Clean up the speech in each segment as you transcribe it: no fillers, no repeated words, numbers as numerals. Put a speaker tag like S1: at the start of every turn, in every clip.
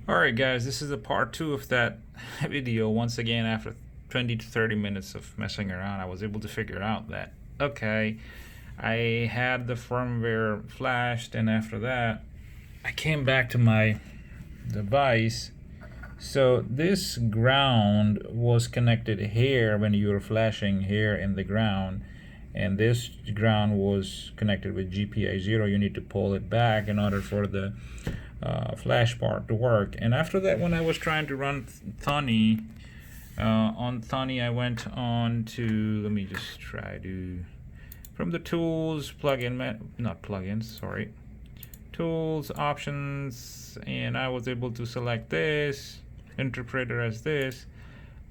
S1: Alright guys, this is the part 2 of that video. Once again, after 20 to 30 minutes of messing around, I was able to figure out that, okay, I had the firmware flashed, and after that, I came back to my device. So this ground was connected here when you were flashing here in the ground, and this ground was connected with GPI 0. You need to pull it back in order for the flash part to work. And after that, when I was trying to run Thonny, on Thonny I went on to, let me just try to, from the tools, tools, options, and I was able to select this, interpreter as this,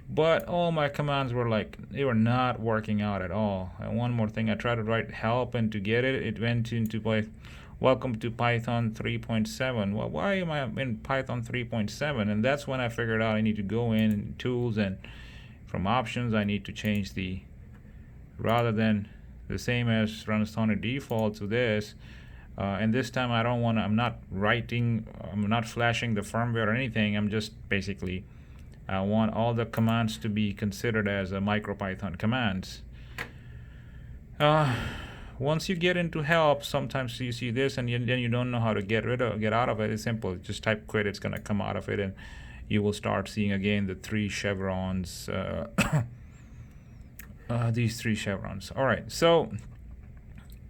S1: but all my commands were like, they were not working out at all. And one more thing, I tried to write help, and to get it, it went into welcome to Python 3.7. Well, why am I in Python 3.7? And that's when I figured out I need to go in tools, and from options I need to change the, rather than the same as runs Thonny default, to this. And this time I'm not flashing the firmware or anything. I'm just basically, I want all the commands to be considered as a Micropython commands. Once you get into help, sometimes you see this and then you don't know how to get out of it. It's simple. Just type quit. It's gonna come out of it, and you will start seeing again the 3 chevrons. These 3 chevrons. All right. So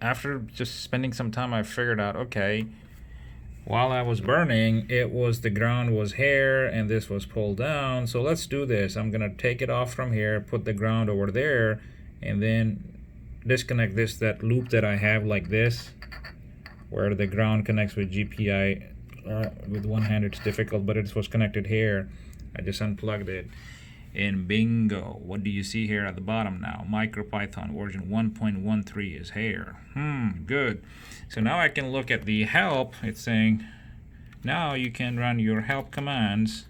S1: after just spending some time, I figured out, okay, while I was burning, it was the ground was here and this was pulled down. So let's do this. I'm gonna take it off from here, put the ground over there, and then disconnect that loop that I have like this, where the ground connects with GPI. With one hand it's difficult, but it was connected here. I just unplugged it, and bingo, what do you see here at the bottom now? Micropython version 1.13 is here. Good. So now I can look at the help. It's saying now you can run your help commands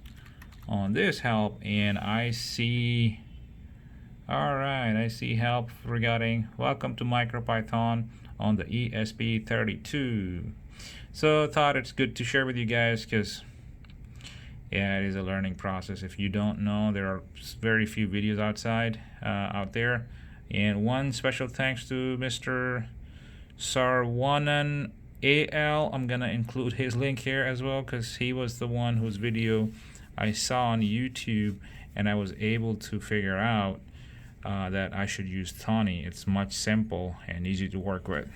S1: on this help, and I see, alright, I see help regarding welcome to Micropython on the ESP32. So I thought it's good to share with you guys, because yeah, it is a learning process. If you don't know, there are very few videos out there. And one special thanks to Mr. Sarwanan AL. I'm gonna include his link here as well, because he was the one whose video I saw on YouTube, and I was able to figure out that I should use Thonny. It's much simple and easy to work with.